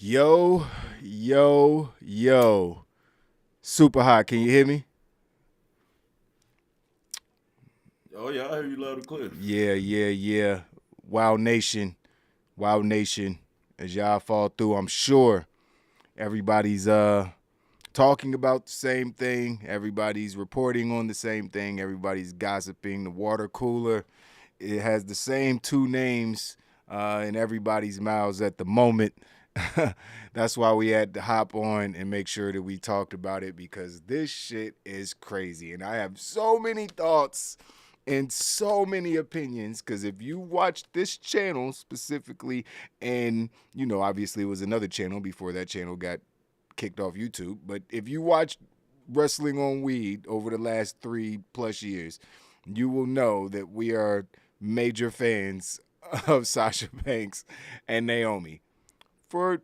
Yo, yo. Super hot. Can you hear me? Oh yeah, I hear you loud and clear. Yeah. Wow Nation. Wow Nation. As y'all fall through, I'm sure everybody's talking about the same thing. Everybody's reporting on the same thing. Everybody's gossiping. The water cooler, it has the same two names in everybody's mouths at the moment. That's why we had to hop on and make sure that we talked about it because this shit is crazy. And I have so many thoughts and so many opinions because if you watch this channel specifically, and obviously it was another channel before that channel got kicked off YouTube, but if you watch Wrestling on Weed over the last 3+ years, you will know that we are major fans of Sasha Banks and Naomi for,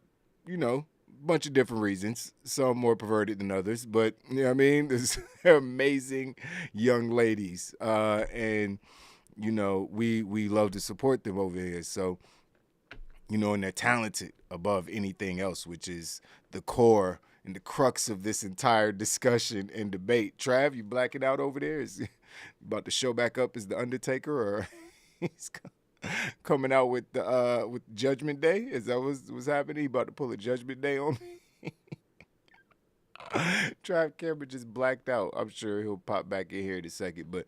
a bunch of different reasons, some more perverted than others, but you know what I mean? They're amazing young ladies. And we love to support them over here. So, and they're talented above anything else, which is the core and the crux of this entire discussion and debate. Trav, you blacking out over there? Is about to show back up as the Undertaker, or he's coming out with Judgment Day? Is that what's happening? He about to pull a Judgment Day on me? Trav Cameron just blacked out. I'm sure he'll pop back in here in a second, but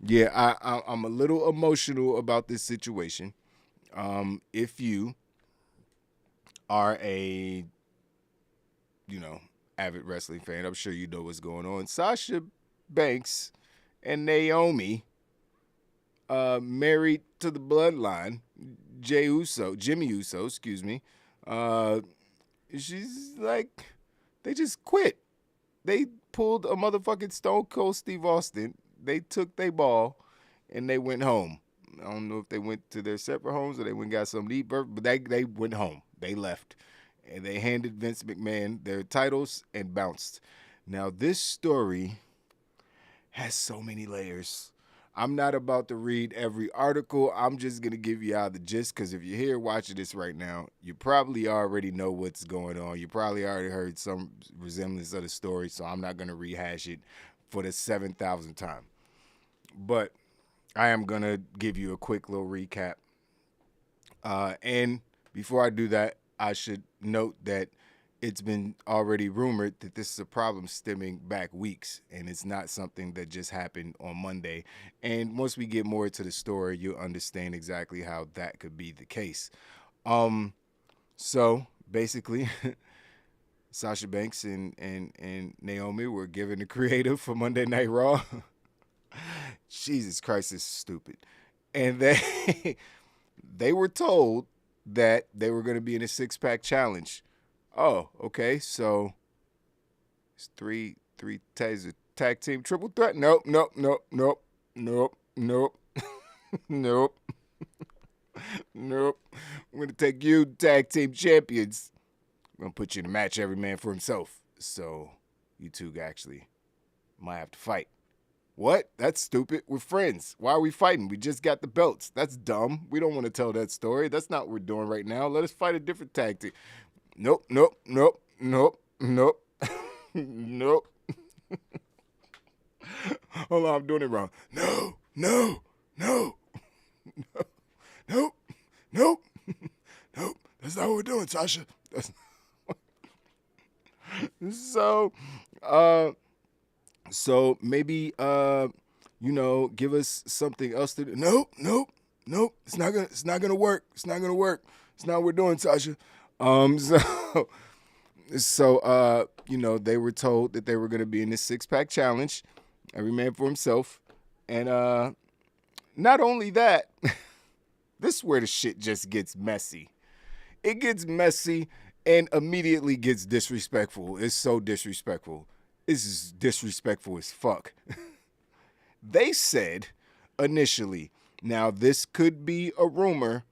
yeah, I'm a little emotional about this situation. If you are a avid wrestling fan, I'm sure you know what's going on. Sasha Banks and Naomi, married to the bloodline, Jimmy Uso, excuse me. Uh, she's like, they just quit. They pulled a motherfucking Stone Cold Steve Austin. They took their ball and they went home. I don't know if they went to their separate homes or they went and got something to eat, but they went home. They left. And they handed Vince McMahon their titles and bounced. Now, this story has so many layers. I'm not about to read every article. I'm just going to give you all the gist because if you're here watching this right now, you probably already know what's going on. You probably already heard some resemblance of the story, so I'm not going to rehash it for the 7,000th time. But I am going to give you a quick little recap. And before I do that, I should note that it's been already rumored that this is a problem stemming back weeks, and it's not something that just happened on Monday. And once we get more into the story, you'll understand exactly how that could be the case. So basically, Sasha Banks and Naomi were given the creative for Monday Night Raw. Jesus Christ, this is stupid. And they were told that they were going to be in a 6-pack challenge. Oh, okay. So it's three tags a tag team triple threat. Nope. Nope. Nope. I'm gonna take you tag team champions. I'm gonna put you in a match, every man for himself. So you two actually might have to fight. What? That's stupid. We're friends. Why are we fighting? We just got the belts. That's dumb. We don't want to tell that story. That's not what we're doing right now. Let us fight a different tag team. Nope. Nope. Hold on, I'm doing it wrong. No. Nope. Nope. Nope. That's not what we're doing, Sasha. That's so uh so maybe give us something else to do. Nope. It's not gonna work. It's not gonna work. It's not what we're doing, Sasha. So they were told that they were gonna be in this 6-pack challenge, every man for himself. And not only that, this is where the shit just gets messy. It gets messy and immediately gets disrespectful. It's so disrespectful. This is disrespectful as fuck. They said initially, now this could be a rumor.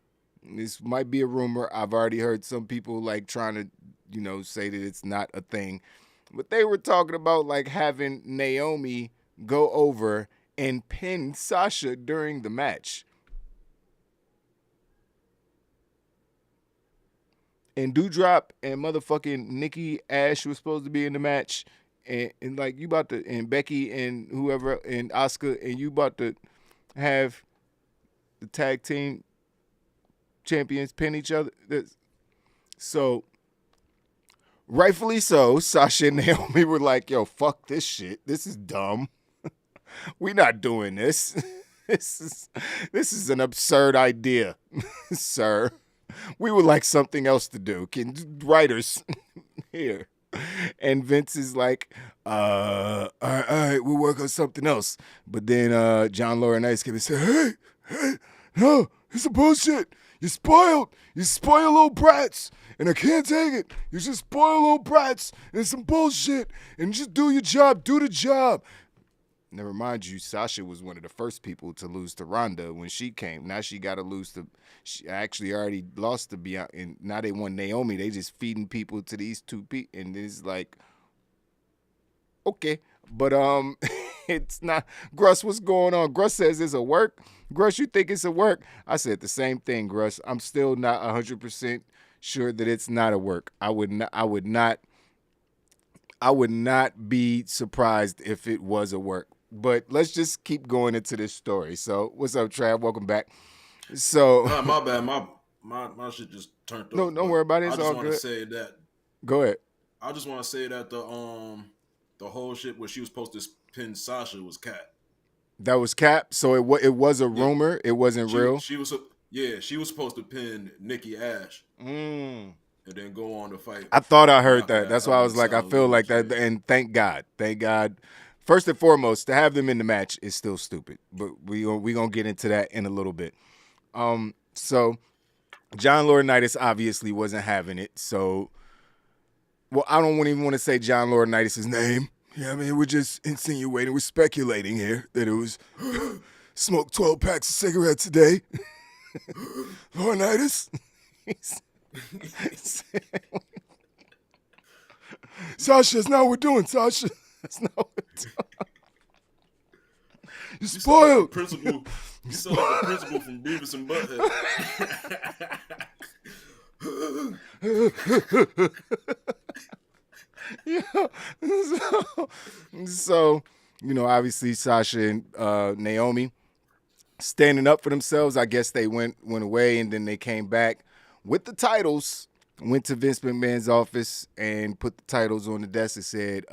This might be a rumor. I've already heard some people like trying to, say that it's not a thing. But they were talking about like having Naomi go over and pin Sasha during the match. and Dewdrop and motherfucking Nikki Ash was supposed to be in the match, and like you about to, and Becky and whoever and Oscar, and you about to have the tag team champions pin each other. So rightfully so, Sasha and Naomi were like, "Yo, fuck this shit. This is dumb. We not doing this. This is an absurd idea, sir. We would like something else to do. Can writers here?" And Vince is like, all right, we'll work on something else. But then John Laurinaitis came and said, hey, no, it's a bullshit. You spoiled. You spoil little brats. And I can't take it. You just spoil little brats. And it's some bullshit. And just do your job. Do the job. Never mind you, Sasha was one of the first people to lose to Ronda when she came. Now she got to lose to. She actually already lost to Bianca, and now they won Naomi. They just feeding people to these two people, and it's like, okay, but it's not. Gruss, what's going on? Gruss says it's a work. Gruss, you think it's a work? I said the same thing, Gruss. I'm still not 100% sure that it's not a work. I would not. I would not be surprised if it was a work. But let's just keep going into this story. So, what's up, Trav? Welcome back. So, my bad. My shit just turned no, off. don't worry about it. It's I just all want to good. say that. Go ahead. I just want to say that the whole shit where she was supposed to pin Sasha was cat. That was cap. So it was a rumor. It wasn't real. She was supposed to pin Nikki Ash. And then go on to fight. I thought I heard that. That's why I was like, I feel like that. And thank God. First and foremost, to have them in the match is still stupid. But we gonna get into that in a little bit. So John Laurinaitis obviously wasn't having it. So, well, I don't even want to say John Laurinaitis' name. Yeah, I mean, we're just insinuating, we're speculating here that it was smoked 12 packs of cigarettes a day. Laurinaitis. Sasha, that's not what we're doing, Sasha. That's not what we're doing. You spoiled. You sound like the principal from Beavis and Butthead. Yeah. So, obviously Sasha and Naomi standing up for themselves. I guess they went away and then they came back with the titles, went to Vince McMahon's office and put the titles on the desk and said,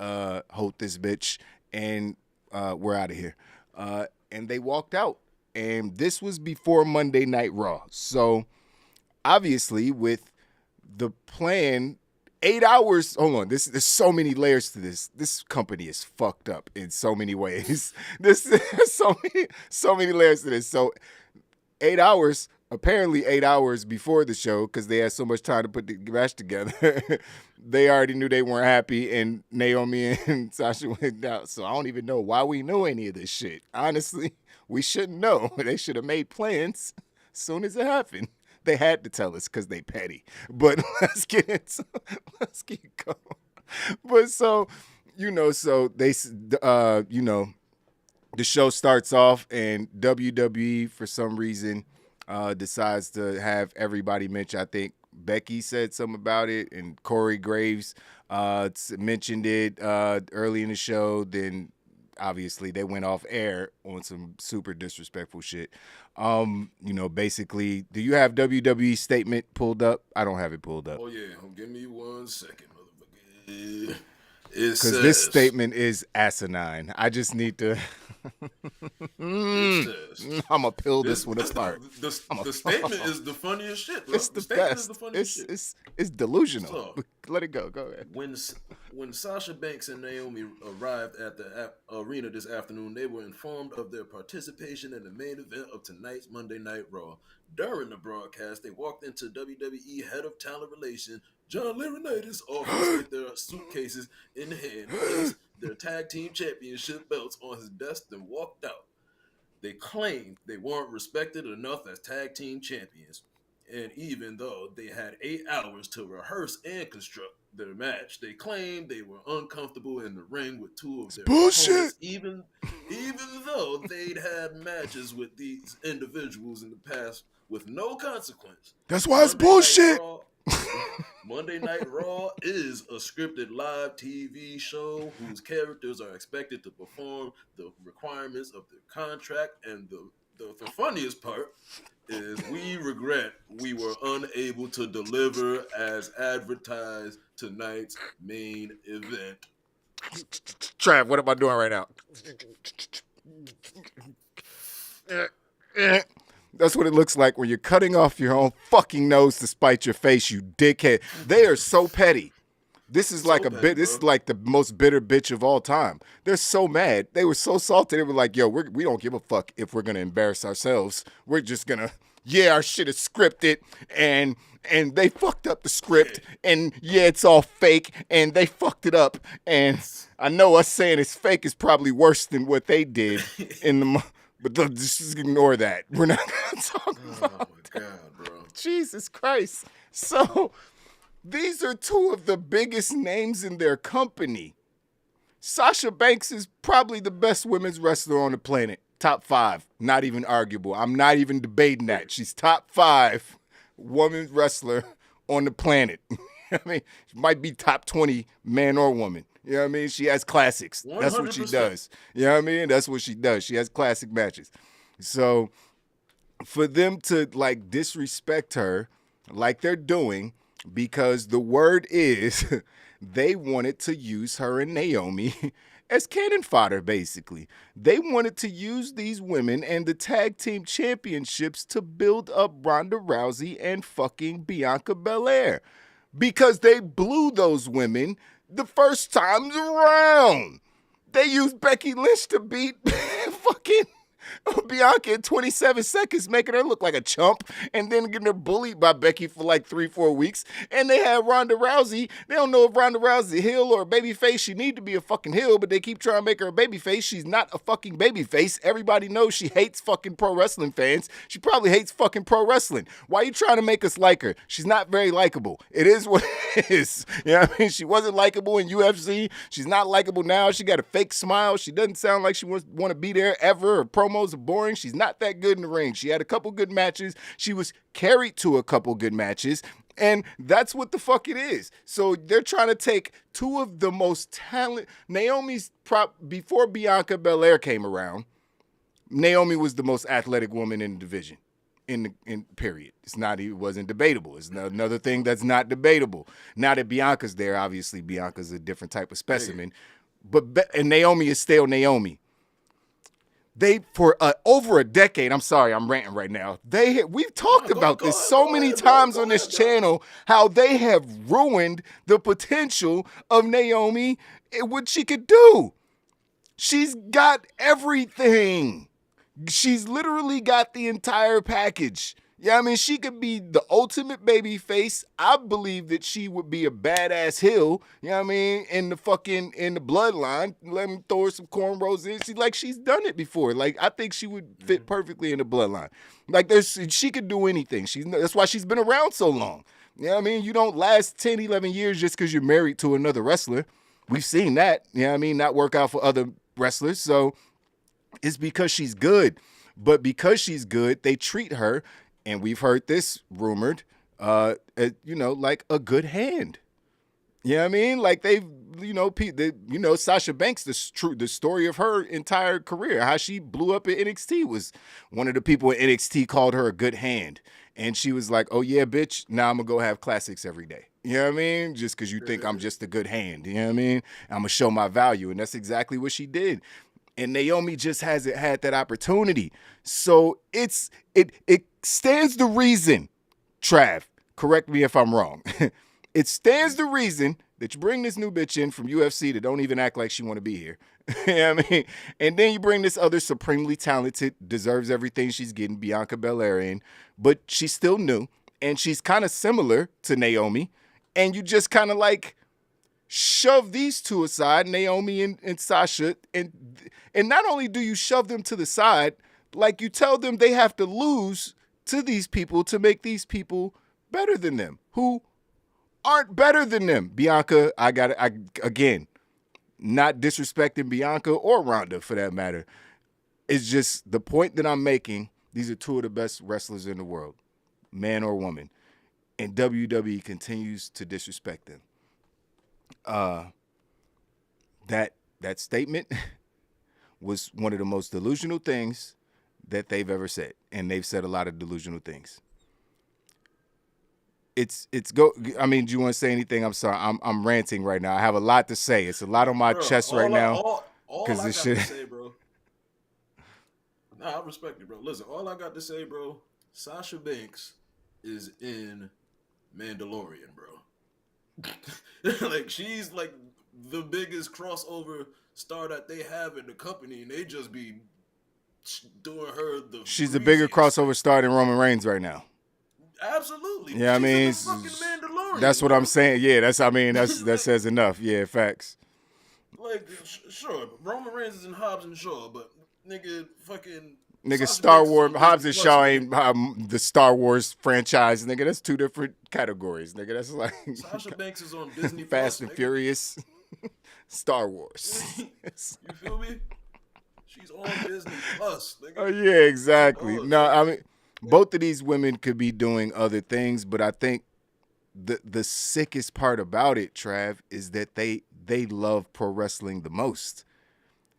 hold this bitch, and we're out of here. And they walked out. And this was before Monday Night Raw. So, obviously, with the plan, 8 hours, hold on, there's so many layers to this. This company is fucked up in so many ways. There's so many layers to this. So, 8 hours, apparently 8 hours before the show, because they had so much time to put the match together, they already knew they weren't happy, and Naomi and Sasha went out. So I don't even know why we know any of this shit. Honestly, we shouldn't know. They should have made plans as soon as it happened. They had to tell us because they petty. But let's keep going. But so they, the show starts off, and WWE, for some reason, decides to have everybody mention. I think Becky said something about it, and Corey Graves mentioned it early in the show. Then obviously they went off air on some super disrespectful shit. Basically, do you have WWE statement pulled up? I don't have it pulled up. Oh yeah, give me 1 second, motherfucker. Because this statement is asinine. I just need to. I'm gonna peel this one apart. The statement is the funniest shit, bro. It's the best. It's delusional. So, let it go. Go ahead. When Sasha Banks and Naomi arrived at the arena this afternoon, they were informed of their participation in the main event of tonight's Monday Night Raw. During the broadcast, they walked into WWE Head of Talent Relations John Laurinaitis' office with their suitcases in hand, placed their tag team championship belts on his desk, and walked out. They claimed they weren't respected enough as tag team champions, and even though they had 8 hours to rehearse and construct their match, they claimed they were uncomfortable in the ring with two of their opponents, even though they'd had matches with these individuals in the past with no consequence. That's why it's bullshit. Monday Night Raw is a scripted live TV show whose characters are expected to perform the requirements of their contract. And the funniest part is we regret we were unable to deliver as advertised tonight's main event. Trav, what am I doing right now? That's what it looks like when you're cutting off your own fucking nose to spite your face, you dickhead. They are so petty. This is like This is like the most bitter bitch of all time. They're so mad. They were so salty. They were like, "Yo, we don't give a fuck if we're gonna embarrass ourselves. We're just gonna, our shit is scripted, and they fucked up the script, and it's all fake, and they fucked it up. And I know us saying it's fake is probably worse than what they did in the." But just ignore that. We're not going to talk about my God, bro. Jesus Christ. So these are two of the biggest names in their company. Sasha Banks is probably the best women's wrestler on the planet. Top 5. Not even arguable. I'm not even debating that. She's top 5 women's wrestler on the planet. I mean, she might be top 20 man or woman. You know what I mean? She has classics. 100%. That's what she does. You know what I mean? That's what she does. She has classic matches. So for them to like disrespect her like they're doing, because the word is they wanted to use her and Naomi as cannon fodder, basically. They wanted to use these women and the tag team championships to build up Ronda Rousey and fucking Bianca Belair, because they blew those women the first times around. They used Becky Lynch to beat fucking Bianca in 27 seconds, making her look like a chump, and then getting her bullied by Becky for like 3-4 weeks. And they had Ronda Rousey. They don't know if Ronda Rousey's a heel or a babyface. She need to be a fucking heel, but they keep trying to make her a babyface. She's not a fucking babyface. Everybody knows she hates fucking pro wrestling fans. She probably hates fucking pro wrestling. Why are you trying to make us like her? She's not very likable. It is what it is. You know what I mean? She wasn't likable in UFC. She's not likable now. She got a fake smile. She doesn't sound like she want to be there ever. Her promos are boring. She's not that good in the ring. She had a couple good matches. She was carried to a couple good matches. And that's what the fuck it is. So they're trying to take two of the most talented. Before Bianca Belair came around, Naomi was the most athletic woman in the division. In period. It wasn't debatable. It's another thing that's not debatable. Now that Bianca's there, obviously Bianca's a different type of specimen. And Naomi is still Naomi. They, for over a decade, I'm sorry, I'm ranting right now. We've talked about this so many times on this channel, how they have ruined the potential of Naomi and what she could do. She's got everything. She's literally got the entire package. Yeah, I mean, she could be the ultimate baby face. I believe that she would be a badass heel, you know what I mean, in the bloodline. Let me throw her some cornrows in. She's done it before. Like, I think she would fit perfectly in the bloodline. Like, she could do anything. That's why she's been around so long. You know what I mean? You don't last 10, 11 years just because you're married to another wrestler. We've seen that, you know what I mean, not work out for other wrestlers. So it's because she's good. But because she's good, they treat her, and we've heard this rumored, like a good hand. You know what I mean? Like Sasha Banks, the story of her entire career, how she blew up at NXT, was one of the people at NXT called her a good hand. And she was like, oh yeah, bitch, now I'm going to go have classics every day. You know what I mean? Just because you think I'm just a good hand. You know what I mean? I'm going to show my value. And that's exactly what she did. And Naomi just hasn't had that opportunity. So it stands to reason, Trav, correct me if I'm wrong. It stands to reason that you bring this new bitch in from UFC that don't even act like she want to be here. You know what I mean? And then you bring this other supremely talented, deserves everything she's getting, Bianca Belair in, but she's still new, and she's kind of similar to Naomi, and you just kind of like shove these two aside, Naomi and Sasha, and not only do you shove them to the side, like you tell them they have to lose to these people to make these people better than them, who aren't better than them. Bianca, again, not disrespecting Bianca or Ronda for that matter. It's just the point that I'm making. These are two of the best wrestlers in the world, man or woman. and WWE continues to disrespect them. That statement was one of the most delusional things that they've ever said, and they've said a lot of delusional things. It's go. I mean, do you want to say anything? I'm sorry, I'm ranting right now. I have a lot to say. It's a lot on my Bro, chest right now all because I this got to shit. say, bro. Nah, I respect it, bro. Listen, all I got to say, bro. Sasha Banks is in Mandalorian, bro. Like she's like the biggest crossover star that they have in the company, and they just be doing her the She's a bigger greasiest. crossover star than Roman Reigns right now. Absolutely, Yeah, I she's in mean, the fucking that's Mandalorian, what I'm bro. saying. Yeah, that's. I mean, that Like, says enough. Yeah, facts. like sure, Roman Reigns is in Hobbs and Shaw, but nigga, fucking Nigga, Sasha Star Banks is Wars, on Hobbs Disney and Plus, Shaw nigga. ain't the Star Wars franchise, nigga. That's two different categories, nigga. That's like Sasha Banks is on Disney Fast Plus, and nigga. Furious, Star Wars. You feel me? She's on Disney Plus, Oh nigga. yeah, exactly. Oh, No, so I mean, both of these women could be doing other things, but I think the sickest part about it, Trav, is that they love pro wrestling the most.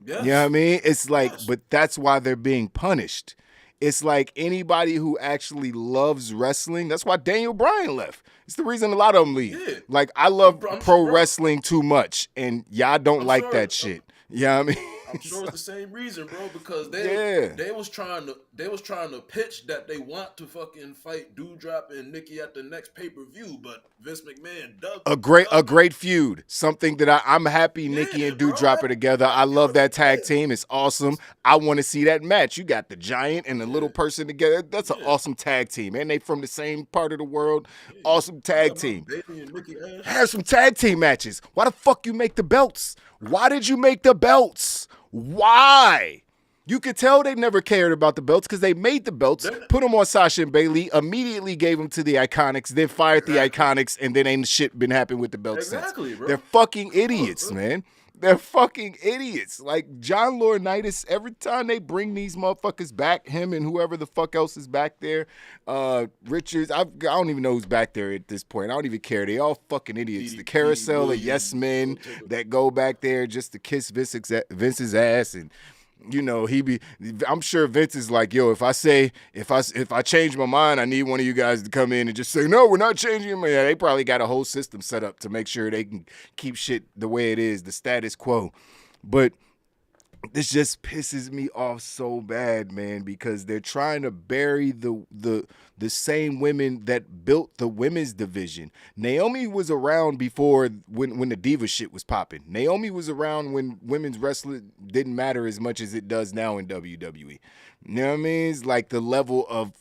You know what I yes, mean? It's like, yes, but that's why they're being punished. It's like anybody who actually loves wrestling, that's why Daniel Bryan left. It's the reason a lot of them leave. yeah. Like, I love I'm sure, pro bro. wrestling too much, and y'all don't I'm like sure. that shit. You know what I mean? I'm sure it's the same reason, bro. Because Yeah. they was trying to pitch that they want to fucking fight Doudrop and Nikki at the next pay per view, but Vince McMahon A dubbed it. great feud. Something that I'm happy Nikki Yeah, and bro. Doudrop are together. I love that tag Yeah, team. It's awesome. I want to see that match. You got the giant and the yeah, little person together. That's an yeah, awesome tag team. And they from the same part of the world. yeah. Awesome You tag talking team. about Bailey and Nikki Ash? Have some tag team matches. Why the fuck you make the belts? Why did you make the belts? Why? You could tell they never cared about the belts because they made the belts, They're- put them on Sasha and Bailey, immediately gave them to the Iconics, then fired the Exactly. Iconics, and then ain't shit been happening with the belts since. Exactly, bro. They're fucking Come on, idiots, bro. man. They're fucking idiots. Like John Laurinaitis, every time they bring these motherfuckers back, him and whoever the fuck else is back there, Richards, I don't even know who's back there at this point. I don't even care. They all fucking idiots. The D.D. carousel of yes Williams. men that go back there just to kiss Vince's ass and you know, I'm sure Vince is like, yo, if I change my mind, I need one of you guys to come in and just say, no, we're not changing your mind. Yeah, they probably got a whole system set up to make sure they can keep shit the way it is, the status quo. But this just pisses me off so bad, man, because they're trying to bury the same women that built the women's division. Naomi was around before when the diva shit was popping. Naomi was around when women's wrestling didn't matter as much as it does now in WWE. You know what I mean? It's like the level of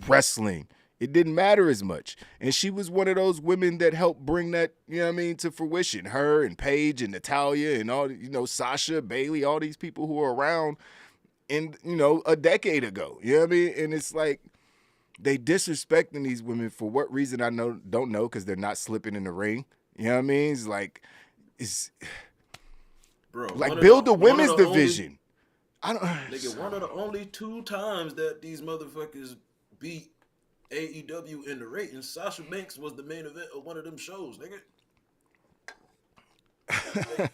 wrestling. It didn't matter as much. And she was one of those women that helped bring that, you know what I mean, to fruition. Her and Paige and Natalia and all, you know, Sasha, Bailey, all these people who were around in, you know, a decade ago. You know what I mean? And it's like they disrespecting these women for what reason I don't know, because they're not slipping in the ring. You know what I mean? It's Bro, like build the women's division. I don't nigga, one of the only 2 times that these motherfuckers beat AEW in the ratings, Sasha Banks was the main event of one of them shows, nigga. Like,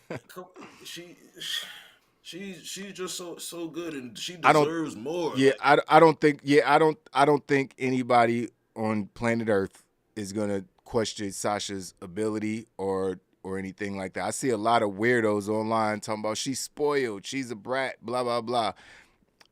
she's just so good, and she deserves more. Yeah, like, I don't think. Yeah, I don't think anybody on planet Earth is gonna question Sasha's ability or anything like that. I see a lot of weirdos online talking about she's spoiled, she's a brat, blah blah blah.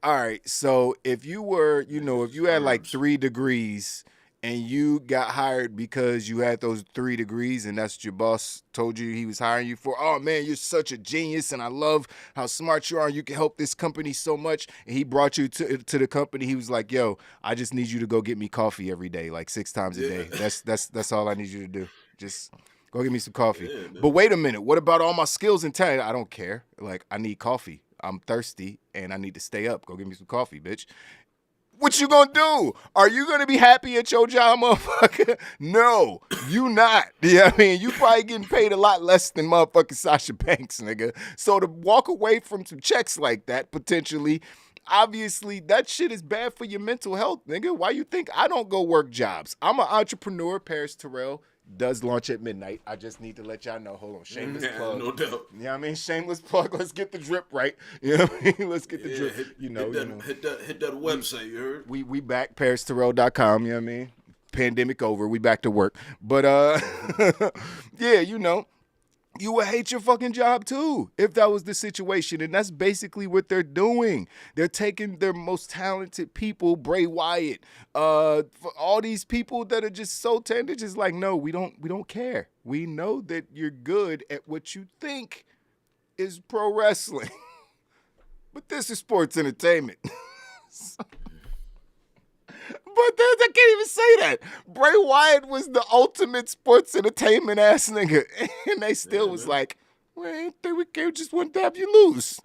All right, so if you were, you know, if you had like 3 degrees and you got hired because you had those 3 degrees and that's what your boss told you he was hiring you for, oh man, you're such a genius and I love how smart you are and you can help this company so much, and he brought you to the company, he was like, yo, I just need you to go get me coffee every day, like 6 times a day. That's all I need you to do. Just go get me some coffee. Yeah, but wait a minute, what about all my skills and talent? I don't care. Like, I need coffee. I'm thirsty and I need to stay up. Go get me some coffee, bitch. What you gonna do? Are you gonna be happy at your job, motherfucker? No, you not. You know what I mean? You probably getting paid a lot less than motherfucking Sasha Banks, nigga. So to walk away from some checks like that, potentially, obviously that shit is bad for your mental health, nigga. Why you think I don't go work jobs? I'm an entrepreneur. Paris Terrell does launch at midnight. I just need to let y'all know. Hold on, shameless plug. No doubt. You know what I mean? Shameless plug. Let's get the drip right. You know what I mean? Let's get the drip. Hit that website. You heard? We back ParisTerrell.com. You know what I mean? Pandemic over. We back to work. But yeah, you know. You would hate your fucking job too if that was the situation. And that's basically what they're doing. They're taking their most talented people, Bray Wyatt, for all these people that are just so talented, just like, no, we don't care. We know that you're good at what you think is pro wrestling. But this is sports entertainment. But I can't even say that. Bray Wyatt was the ultimate sports entertainment ass nigga. And they still was like, well, I think we just want to have you lose.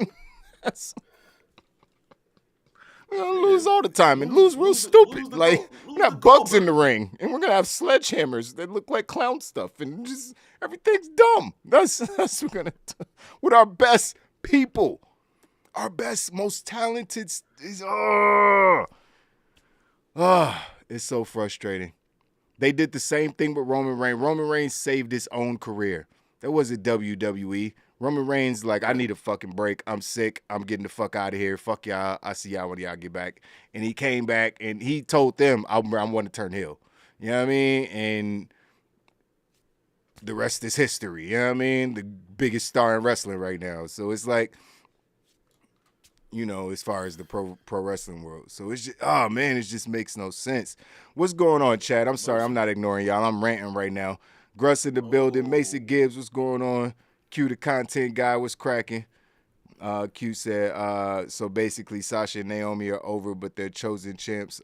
We're going to lose all the time and lose real stupid. Like, we're going to have bugs in the ring. And we're going to have sledgehammers that look like clown stuff. And just everything's dumb. That's what we're going to do. With our best people. Our best, most talented. It's so frustrating. They did the same thing with Roman Reigns. Roman Reigns saved his own career. That wasn't WWE. Roman Reigns like, I need a fucking break. I'm sick. I'm getting the fuck out of here. Fuck y'all. I see y'all when y'all get back. And he came back and he told them, I want to turn heel. You know what I mean? And the rest is history. You know what I mean? The biggest star in wrestling right now. So it's like, you know, as far as the pro wrestling world. So it's just, oh man, it just makes no sense. What's going on, Chad? I'm sorry, I'm not ignoring y'all. I'm ranting right now. Gruss in the building. Mason Gibbs, what's going on? Q, the content guy, what's cracking? Q said, so basically Sasha and Naomi are over, but their chosen champs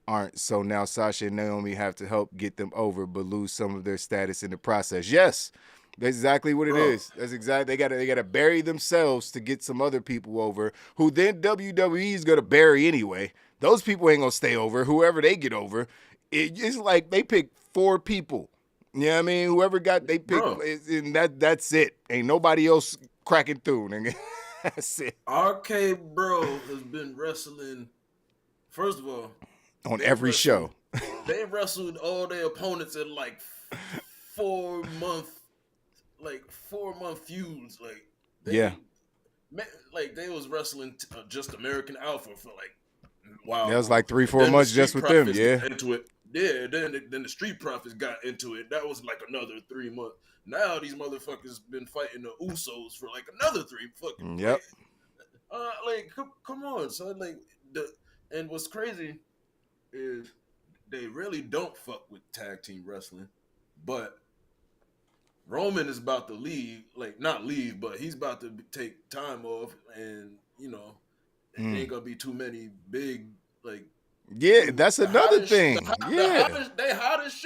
aren't. So now Sasha and Naomi have to help get them over, but lose some of their status in the process. Yes. That's exactly what it is. That's exactly they gotta bury themselves to get some other people over, who then WWE is gonna bury anyway. Those people ain't gonna stay over. Whoever they get over, it's like they pick 4 people. You know what I mean? Whoever they pick, and that's it. Ain't nobody else cracking through. Nigga. That's it. RK Bro has been wrestling. First of all, on every show, they wrestled all their opponents in like 4-month feuds, like they was wrestling just American Alpha for like wow. That was like 3-4 months just with them, into it. Yeah, then the Street Profits got into it. That was like another 3 months. Now these motherfuckers been fighting the Usos for like another 3 fucking. Yep. Come on, son. And what's crazy is they really don't fuck with tag team wrestling, but Roman is about to leave, like not leave, but he's about to take time off, and you know, there ain't gonna be too many big like. Yeah, that's another thing. The hottest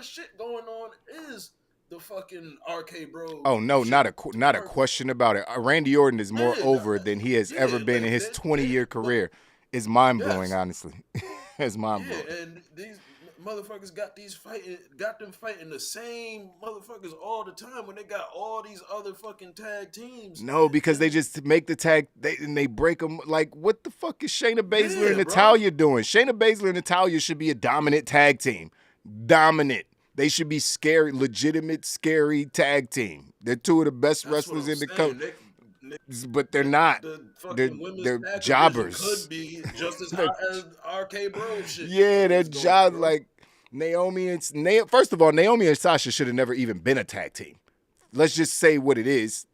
shit going on is the fucking RK Bro. Oh no, not a question about it. Randy Orton is more over than he has ever been in his 20-year career. It's mind blowing, honestly. It's mind blowing. Yeah, and these motherfuckers got them fighting the same motherfuckers all the time when they got all these other fucking tag teams. No, because they just make the tag and they break them. Like, what the fuck is Shayna Baszler and Natalya doing? Shayna Baszler and Natalya should be a dominant tag team. Dominant. They should be scary, legitimate, scary tag team. They're 2 of the best wrestlers in the country. But they're not. They're jobbers. Could be just as hot as RK Bro shit. Yeah, they're jobbers. Like Naomi and first of all, Naomi and Sasha should have never even been a tag team. Let's just say what it is.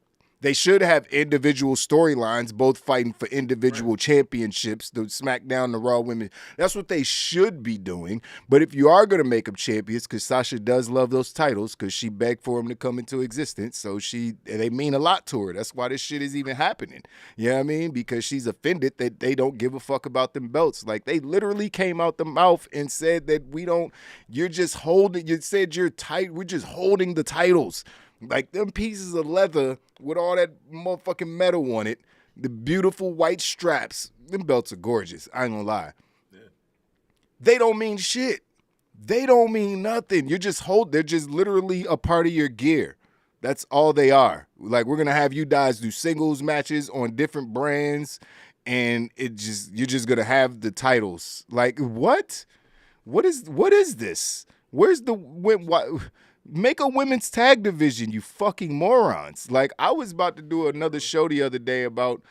They should have individual storylines, both fighting for individual championships, the SmackDown, the Raw women. That's what they should be doing. But if you are going to make them champions, because Sasha does love those titles, because she begged for them to come into existence, so they mean a lot to her. That's why this shit is even happening. You know what I mean? Because she's offended that they don't give a fuck about them belts. Like, they literally came out the mouth and said that you're just holding, you said you're tight, we're just holding the titles. Like, them pieces of leather with all that motherfucking metal on it, the beautiful white straps, them belts are gorgeous. I ain't gonna lie. Yeah. They don't mean shit. They don't mean nothing. They're just literally a part of your gear. That's all they are. Like, we're gonna have you guys do singles matches on different brands, and you're just gonna have the titles. Like what? What is this? Where's the why, make a women's tag division, you fucking morons. Like I was about to do another show the other day about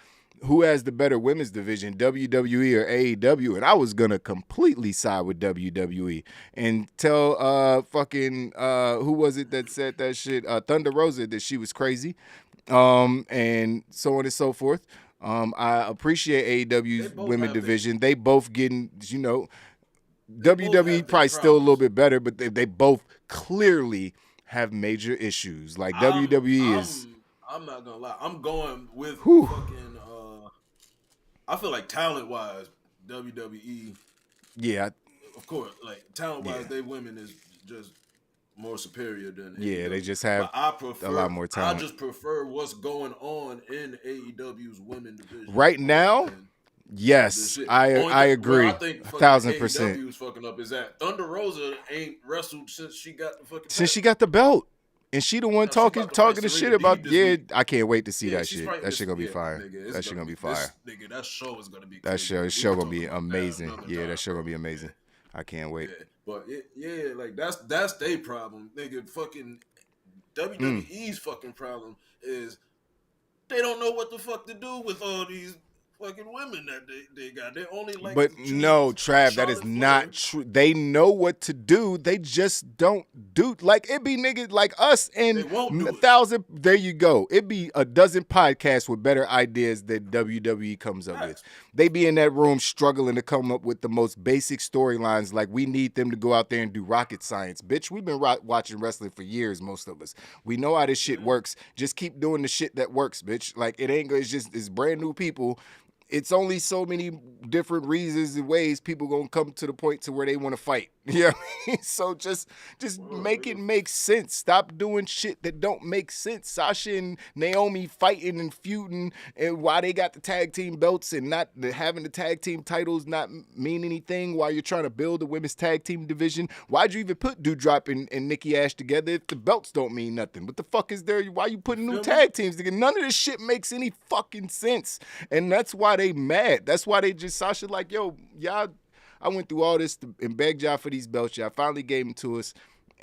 who has the better women's division, WWE or AEW, and I was gonna completely side with WWE and tell who was it that said that shit? Thunder Rosa, that she was crazy. And so on and so forth. I appreciate AEW's women division. They both getting, WWE probably still a little bit better, but they both clearly have major issues. Like WWE is. I'm not gonna lie. I'm going with Whew. fucking. I feel like talent wise, WWE. Yeah. Of course, like talent wise, they women is just more superior than AEW. They just have a lot more talent. I just prefer what's going on in AEW's women division right now. Yes, I agree. I think 1,000%. AEW's fucking up is that Thunder Rosa ain't wrestled since she got the fucking she got the belt. And she the one talking the shit about I can't wait to see that shit. That shit gonna be fire. That shit gonna be fire. Nigga, that show is gonna be crazy. That show gonna be amazing. That show gonna be amazing. I can't wait. Yeah. But like that's their problem. Nigga, fucking WWE's fucking problem is they don't know what the fuck to do with all these fucking women that they got. They only like. But no, Trav, that is not true. They know what to do. They just don't do. Like it be niggas like us and 1,000. There you go. It be a dozen podcasts with better ideas that WWE comes up with. They be in that room struggling to come up with the most basic storylines. Like we need them to go out there and do rocket science, bitch. We've been watching wrestling for years, most of us. We know how this shit works. Just keep doing the shit that works, bitch. Like it ain't. It's brand new people. It's only so many different reasons and ways people gonna come to the point to where they want to fight. Yeah, so just make it make sense. Stop doing shit that don't make sense. Sasha and Naomi fighting and feuding, and why they got the tag team belts and not having the tag team titles not mean anything while you're trying to build a women's tag team division. Why'd you even put Doudrop and Nikki Ash together if the belts don't mean nothing? What the fuck is there? Why you putting new tag teams together? None of this shit makes any fucking sense, and that's why they mad. That's why they just Sasha like, yo, y'all. I went through all this and begged y'all for these belts. Y'all finally gave them to us,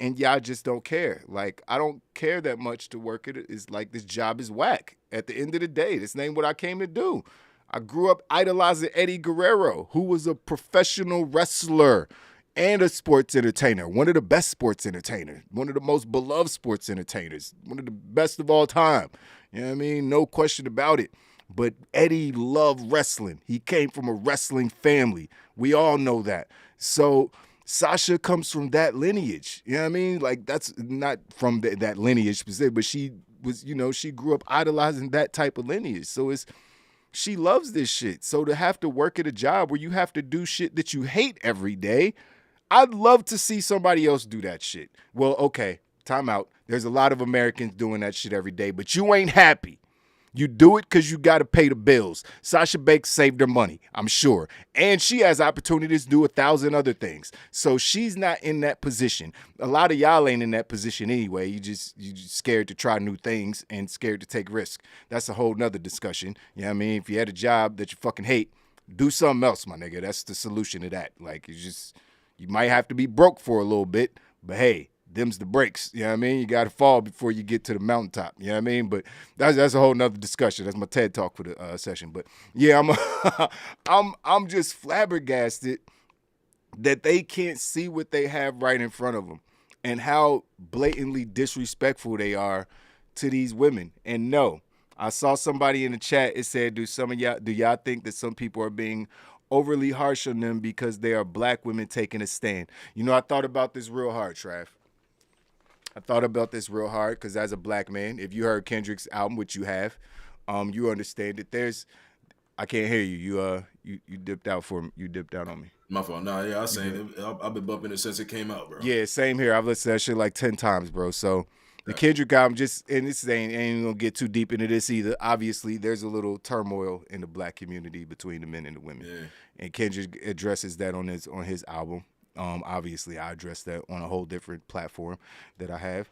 and y'all just don't care. Like, I don't care that much to work it. It's like this job is whack. At the end of the day, this ain't what I came to do. I grew up idolizing Eddie Guerrero, who was a professional wrestler and a sports entertainer, one of the best sports entertainers, one of the most beloved sports entertainers, one of the best of all time. You know what I mean? No question about it. But Eddie loved wrestling. He came from a wrestling family. We all know that. So Sasha comes from that lineage. You know what I mean? Like, that's not from that lineage specific, but she was, she grew up idolizing that type of lineage. So she loves this shit. So to have to work at a job where you have to do shit that you hate every day, I'd love to see somebody else do that shit. Well, okay, time out. There's a lot of Americans doing that shit every day, but you ain't happy. You do it because you got to pay the bills. Sasha Banks saved her money, I'm sure. And she has opportunities to do 1,000 other things. So she's not in that position. A lot of y'all ain't in that position anyway. You just scared to try new things and scared to take risks. That's a whole nother discussion. You know what I mean? If you had a job that you fucking hate, do something else, my nigga. That's the solution to that. Like, you might have to be broke for a little bit, but hey, them's the breaks. You know what I mean? You got to fall before you get to the mountaintop. You know what I mean? But that's a whole nother discussion. That's my TED Talk for the session. But yeah, I'm just flabbergasted that they can't see what they have right in front of them and how blatantly disrespectful they are to these women. And no, I saw somebody in the chat. It said, do y'all think that some people are being overly harsh on them because they are black women taking a stand? I thought about this real hard, Trav. I thought about this real hard because as a black man, if you heard Kendrick's album, which you have, you understand that I can't hear you. You dipped out on me. My fault. Nah, yeah, I was saying I've been bumping it since it came out, bro. Yeah, same here. I've listened to that shit like 10 times, bro. So the Kendrick album and this ain't gonna get too deep into this either. Obviously, there's a little turmoil in the black community between the men and the women. Yeah. And Kendrick addresses that on his album. Obviously, I addressed that on a whole different platform that I have.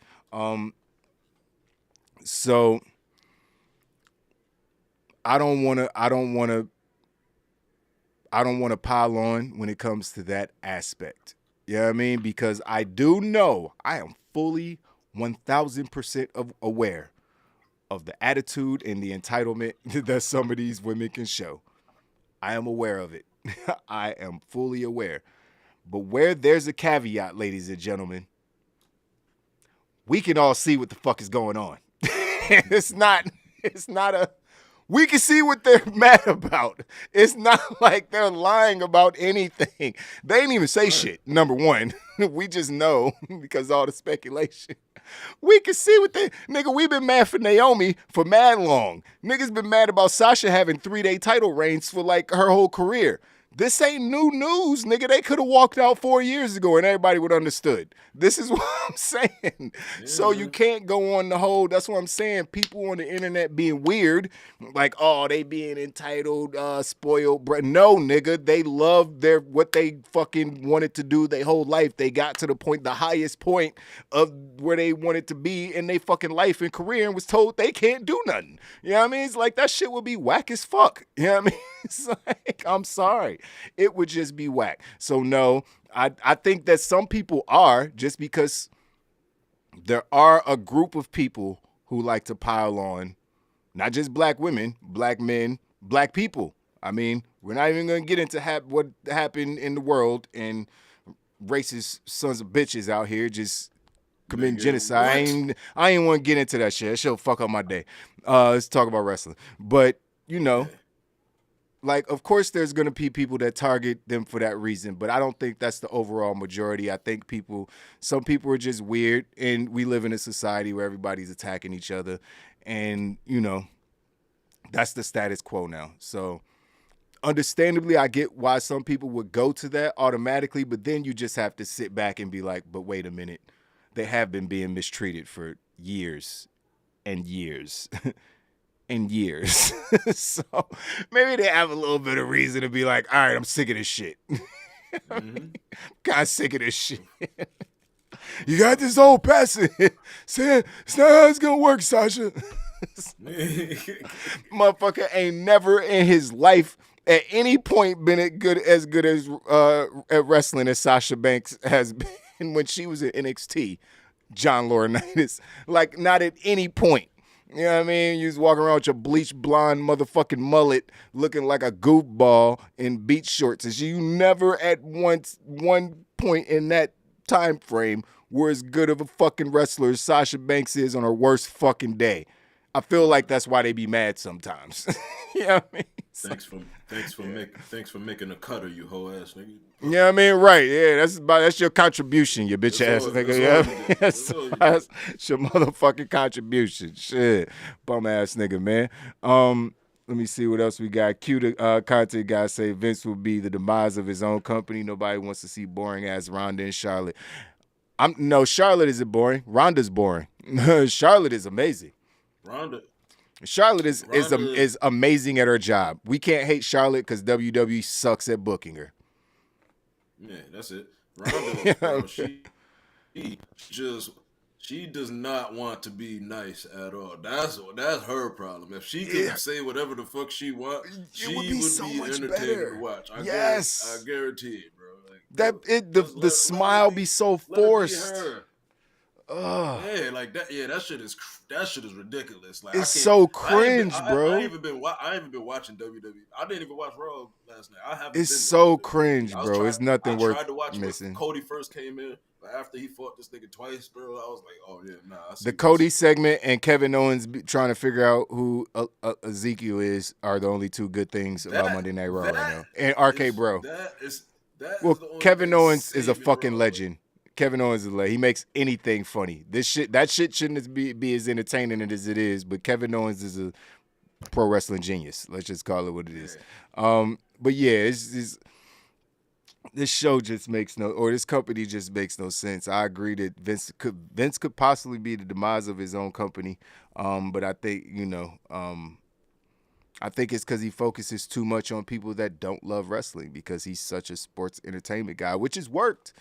So I don't want to I don't want to pile on when it comes to that aspect. You know what I mean? Because I do know I am fully 1000% aware of the attitude and the entitlement that some of these women can show. I am aware of it. I am fully aware. But where there's a caveat, ladies and gentlemen, we can all see what the fuck is going on. it's not a we can see what they're mad about. It's not like they're lying about anything. They ain't even say shit, number one. We just know because of all the speculation. We can see what they nigga, we been mad for Naomi for mad long. Niggas been mad about Sasha having 3-day title reigns for like her whole career. This ain't new news, nigga. They could have walked out 4 years ago and everybody would have understood. This is what I'm saying. Yeah. So you can't go on the whole, that's what I'm saying. People on the internet being weird, like, oh, they being entitled, spoiled. No, nigga. They love what they fucking wanted to do their whole life. They got to the point, the highest point of where they wanted to be in their fucking life and career and was told they can't do nothing. You know what I mean? It's like that shit would be whack as fuck. You know what I mean? It's like, I'm sorry. It would just be whack. So no, I think that some people are, just because there are a group of people who like to pile on, not just black women, black men, black people. I mean, we're not even going to get into what happened in the world and racist sons of bitches out here just committing genocide. I ain't want to get into that shit. That shit'll fuck up my day. Let's talk about wrestling. But, you know, like, of course there's going to be people that target them for that reason, but I don't think that's the overall majority. I think some people are just weird, and we live in a society where everybody's attacking each other, and, you know, that's the status quo now. So, understandably, I get why some people would go to that automatically, but then you just have to sit back and be like, but wait a minute. They have been being mistreated for years and years. And years. So maybe they have a little bit of reason to be like, all right, I'm sick of this shit. Mm-hmm. Kind of sick of this shit. You got this old person saying it's not how it's gonna work, Sasha. Motherfucker ain't never in his life at any point been as good as at wrestling as Sasha Banks has been when she was at NXT. John Laurinaitis. Like, not at any point. You know what I mean? You was walking around with your bleached blonde motherfucking mullet looking like a goofball in beach shorts. And you never at one point in that time frame were as good of a fucking wrestler as Sasha Banks is on her worst fucking day. I feel like that's why they be mad sometimes. You know what I mean? Thanks for making a cutter, you hoe ass nigga. You know what I mean? Right. Yeah, that's your contribution, you bitch ass nigga. Yeah, that's your motherfucking contribution. Shit. Bum ass nigga, man. Let me see what else we got. Cue the content guy say Vince will be the demise of his own company. Nobody wants to see boring ass Ronda and Charlotte. No, Charlotte isn't boring. Ronda's boring. Charlotte is amazing. Charlotte is amazing at her job. We can't hate Charlotte because WWE sucks at booking her. Yeah, that's it. Ronda, bro, she does not want to be nice at all. That's her problem. If she could say whatever the fuck she wants, she would be so entertaining to watch. I guarantee it, bro. Like, the smile be so forced. Yeah, like that. Yeah, that shit is ridiculous. Like, it's so cringe, bro. I ain't even been watching WWE. I didn't even watch Raw last night. I haven't. It's so cringe, bro. It's nothing worth tried to watch missing. When Cody first came in, but after he fought this nigga twice, bro, I was like, oh yeah, nah. The Cody segment and Kevin Owens trying to figure out who Ezekiel is are the only two good things about Monday Night Raw right now. And RK Bro. Kevin Owens is a fucking legend. Kevin Owens is like, he makes anything funny. That shit shouldn't be as entertaining as it is, but Kevin Owens is a pro wrestling genius. Let's just call it what it is. But yeah, this show just makes this company just makes no sense. I agree that Vince could possibly be the demise of his own company, but I think I think it's because he focuses too much on people that don't love wrestling because he's such a sports entertainment guy, which has worked.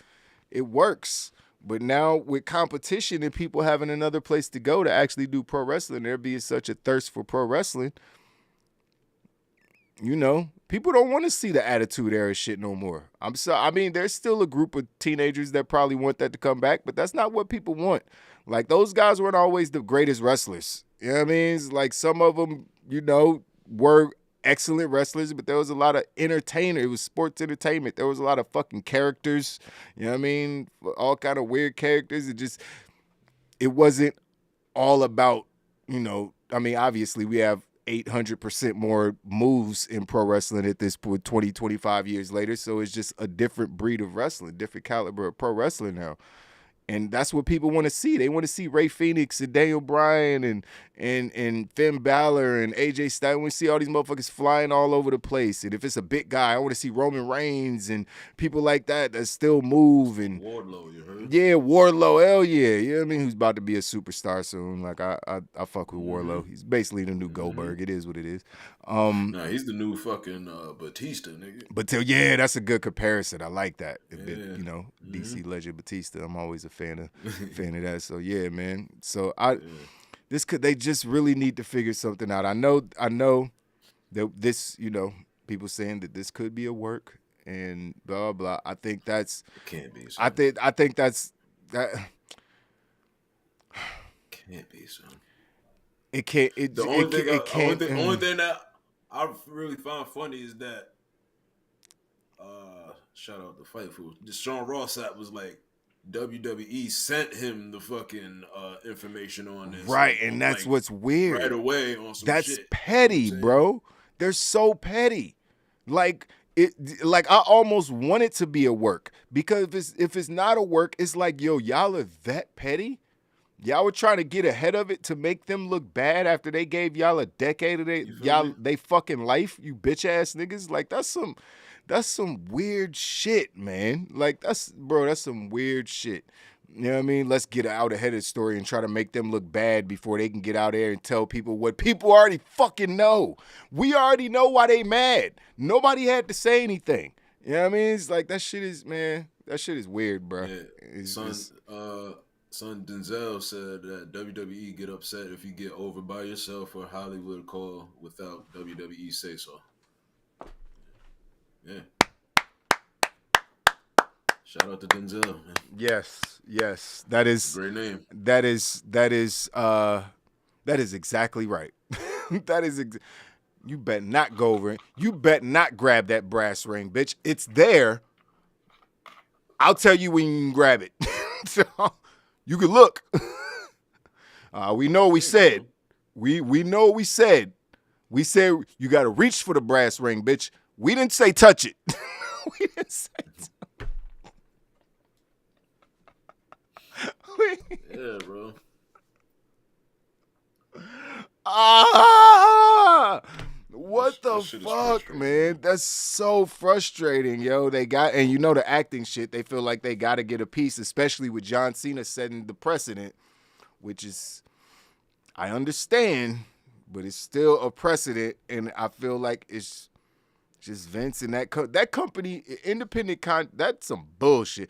It works. But now with competition and people having another place to go to actually do pro wrestling, there being such a thirst for pro wrestling, People don't want to see the attitude era shit no more. I mean, there's still a group of teenagers that probably want that to come back, but that's not what people want. Like, those guys weren't always the greatest wrestlers. You know what I mean? It's like, some of them, were excellent wrestlers, but there was a lot of entertainer. It was sports entertainment. There was a lot of fucking characters. You know what I mean? All kind of weird characters. It wasn't all about, I mean, obviously we have 800% more moves in pro wrestling at this point 20, 25 years later. So it's just a different breed of wrestling, different caliber of pro wrestling now. And that's what people want to see. They want to see Ray Phoenix and Daniel Bryan and Finn Balor and AJ Styles. We see all these motherfuckers flying all over the place. And if it's a big guy, I want to see Roman Reigns and people like that still move. And Wardlow, you heard? Yeah, Wardlow, hell yeah. You know what I mean? Who's about to be a superstar soon. Like, I fuck with Wardlow. He's basically the new Goldberg. It is what it is. Nah, he's the new fucking Batista, nigga. But yeah, that's a good comparison. I like that. DC legend Batista. I'm always a fan of that. So yeah, man. So they just really need to figure something out. I know that this, people saying that this could be a work and blah blah. I think that's it can't be. Son. I think that's that can't be, son. It can't. The only thing that I really found funny is that shout out to Fightful. Sean Ross Sapp was like, WWE sent him the fucking information on this. Right, and that's what's weird. Right away on some that's shit. That's petty, bro. They're so petty. Like I almost want it to be a work. Because if it's not a work, it's like, yo, y'all are that petty? Y'all were trying to get ahead of it to make them look bad after they gave y'all a decade of they fucking life, you bitch ass niggas. Like, that's some weird shit, man. Like, that's some weird shit. You know what I mean? Let's get out ahead of the story and try to make them look bad before they can get out there and tell people what people already fucking know. We already know why they mad. Nobody had to say anything. You know what I mean? It's like, that shit is weird, bro. Yeah. Son Denzel said that WWE get upset if you get over by yourself or Hollywood call without WWE say so. Yeah. Shout out to Denzel, man. Yes. That is great name. That is exactly right. You bet not go over it. You bet not grab that brass ring, bitch. It's there. I'll tell you when you can grab it. So, you can look. We know what we said. We know what we said. We said you got to reach for the brass ring, bitch. We didn't say touch it. We didn't say yeah, bro. What the fuck, man? That's so frustrating, yo. They got, and the acting shit, they feel like they got to get a piece, especially with John Cena setting the precedent, which is, I understand, but it's still a precedent, and I feel like it's just Vince and that company, independent that's some bullshit.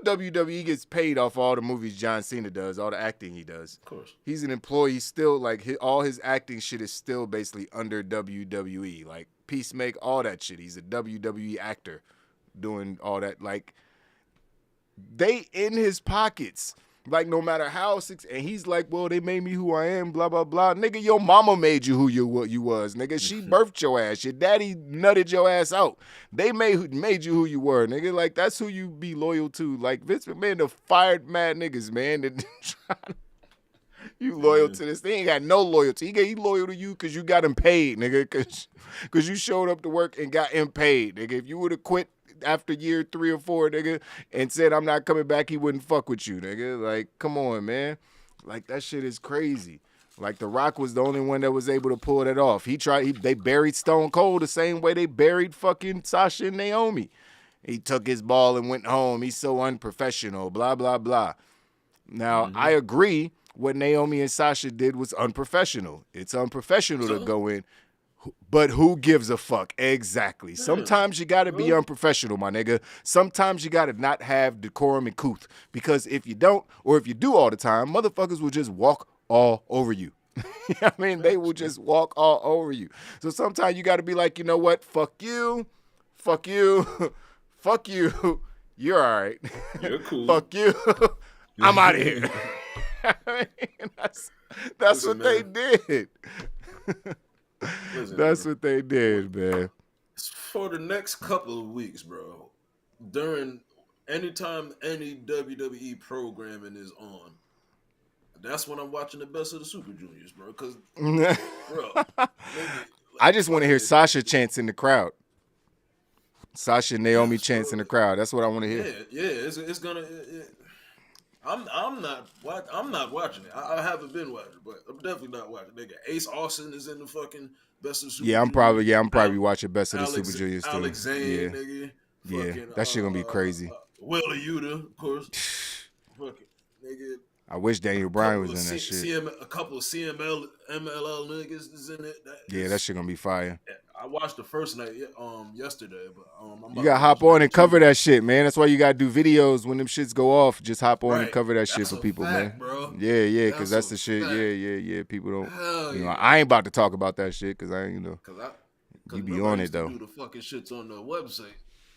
WWE gets paid off all the movies John Cena does, all the acting he does. Of course. He's an employee still, like, all his acting shit is still basically under WWE. Like, Peacemaker, all that shit. He's a WWE actor doing all that. Like, they in his pockets. Like, no matter how, and he's like, well, they made me who I am, blah, blah, blah. Nigga, your mama made you who you was, nigga. She birthed your ass. Your daddy nutted your ass out. They made you who you were, nigga. Like, that's who you be loyal to. Like, Vince McMahon, the fired mad niggas, man. You loyal to this. They ain't got no loyalty. He loyal to you because you got him paid, nigga. Because you showed up to work and got him paid, nigga. If you would have quit after year 3 or 4, nigga, and said, I'm not coming back, he wouldn't fuck with you, nigga. Like, come on, man. Like, that shit is crazy. Like, The Rock was the only one that was able to pull that off. They buried Stone Cold the same way they buried fucking Sasha and Naomi. He took his ball and went home. He's so unprofessional, blah, blah, blah. Now, I agree what Naomi and Sasha did was unprofessional. It's unprofessional to go in. But who gives a fuck? Exactly. Sometimes you got to be unprofessional, my nigga. Sometimes you got to not have decorum and couth. Because if you don't, or if you do all the time, motherfuckers will just walk all over you. I mean, they will just walk all over you. So sometimes you got to be like, you know what? Fuck you. Fuck you. Fuck you. You're all right. You're cool. Fuck you. I'm out of here. Listen, I mean, that's what they man. did. Listen, That's bro. what they did, man. For the next couple of weeks, bro, during anytime any WWE programming is on, that's when I'm watching the best of the Super Juniors, bro. Because, bro, nigga, I just want to hear fucking, Sasha chants in the crowd. Sasha and Naomi yes, chants bro. in the crowd. That's what I want to hear. Yeah, it's gonna. I'm not watching it. I haven't been watching, but I'm definitely not watching. Nigga, Ace Austin is in the fucking best of the Super Juniors. I'm probably watching Best of the Super Juniors too. Alex Zane, nigga. Yeah. Fucking That shit gonna be crazy. Willa Yuta, of course. Fucking nigga. I wish Daniel Bryan was in that shit. A couple of MLL niggas is in it. That shit gonna be fire. I watched the first night yesterday, but I'm you gotta hop on and cover that shit, man. That's why you gotta do videos when them shits go off. Just hop on and cover that shit for people, fact, man. Bro. Yeah, because that's the shit. Fact. Yeah. People don't. I ain't about to talk about that shit because I ain't. You be on it though. Do the fucking shits on the website.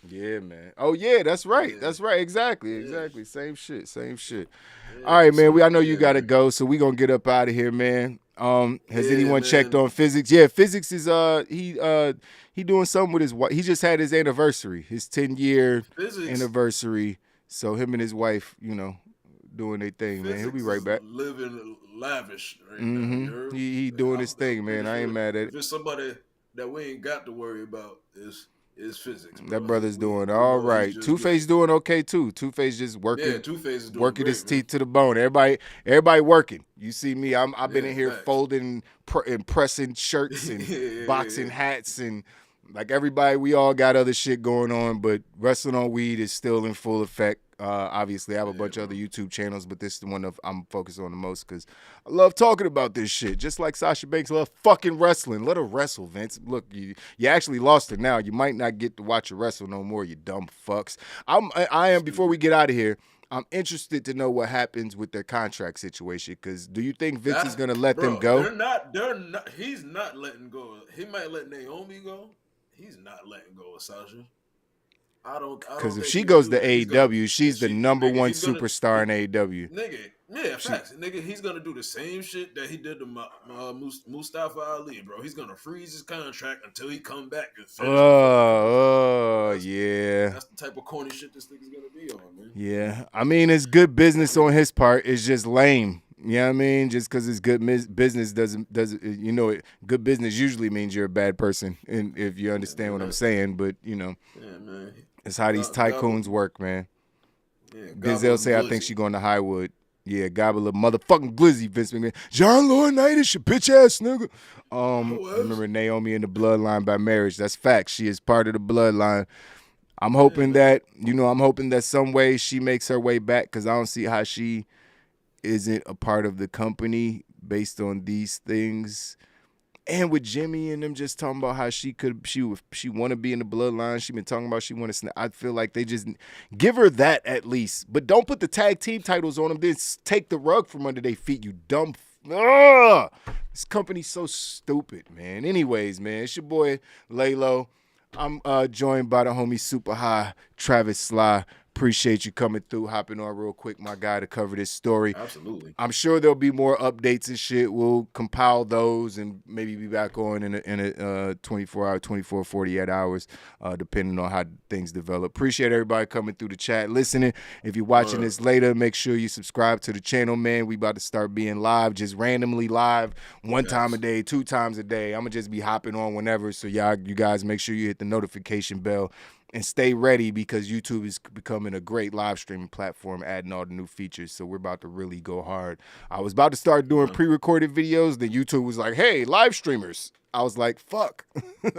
Yeah, man. Oh yeah, that's right. Yeah. That's right. Exactly. Same shit. Yeah, all right, man. I know you gotta go, so we gonna get up out of here, man. Has anyone checked on Physics? Yeah, Physics is he doing something with his wife. He just had his anniversary, his 10-year anniversary. So him and his wife, doing their thing, man. He'll be right back. Living lavish right now. He doing his thing, man. I ain't mad at it. If it's somebody that we ain't got to worry about is Physics. Bro. That brother's doing all right. Two-Face doing okay too. Two-Face just working. Yeah, Two-Face is doing working great, his teeth to the bone. Everybody working. You see me? I've been in here folding and pressing shirts and boxing hats and like everybody. We all got other shit going on, but wrestling on weed is still in full effect. Obviously, I have a bunch of other YouTube channels, but this is the one I'm focused on the most because I love talking about this shit. Just like Sasha Banks love fucking wrestling. Let her wrestle, Vince. Look, you actually lost her now. You might not get to watch her wrestle no more, you dumb fucks. I am, before we get out of here, I'm interested to know what happens with their contract situation because do you think Vince is going to let them go? They're not. He's not letting go. He might let Naomi go. He's not letting go of Sasha. I don't. Because if she goes to AEW, she's the number one superstar in AEW. Nigga, facts. Nigga, he's gonna do the same shit that he did to Mustafa Ali, bro. He's gonna freeze his contract until he come back and finish. Yeah. That's the type of corny shit this nigga's gonna be on, man. Yeah, I mean it's good business on his part. It's just lame. You know what I mean? Just because it's good business doesn't good business usually means you're a bad person, and if you understand what I'm saying. But yeah, man. It's how these tycoons work, man. Yeah, Denzel say I think she going to Highwood. Yeah, gobble a motherfucking glizzy, Vince McMahon. John Laurinaitis, you bitch ass nigga. Remember Naomi in the bloodline by marriage. That's fact. She is part of the bloodline. I'm hoping that some way she makes her way back because I don't see how she isn't a part of the company based on these things. And with Jimmy and them just talking about how she want to be in the bloodline. She been talking about she want to. I feel like they just give her that at least, but don't put the tag team titles on them. Then take the rug from under their feet. You dumb. This company's so stupid, man. Anyways, man, it's your boy Laylo. I'm joined by the homie Super High Travis Sly. Appreciate you coming through, hopping on real quick, my guy, to cover this story. Absolutely. I'm sure there'll be more updates and shit. We'll compile those and maybe be back on in a 24-hour, 24, 48 hours, depending on how things develop. Appreciate everybody coming through the chat, listening. If you're watching this later, make sure you subscribe to the channel, man. We about to start being live, just randomly live, one time a day, 2 times a day. I'm going to just be hopping on whenever, so you guys make sure you hit the notification bell. And stay ready because YouTube is becoming a great live streaming platform, adding all the new features. So we're about to really go hard. I was about to start doing pre-recorded videos. Then YouTube was like, hey, live streamers. I was like, fuck.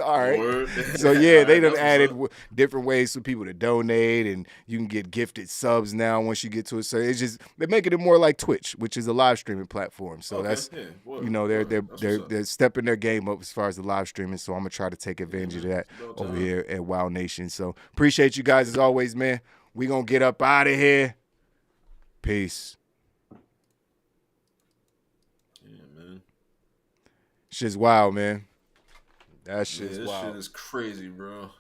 All right. So, yeah, they done added different ways for people to donate, and you can get gifted subs now once you get to it. So it's just they're making it more like Twitch, which is a live streaming platform. So they're stepping their game up as far as the live streaming. So I'm going to try to take advantage of that over here at Wow Nation. So appreciate you guys as always, man. We going to get up out of here. Peace. Shit's wild, man. That Yeah, shit's this shit wild. is crazy, bro.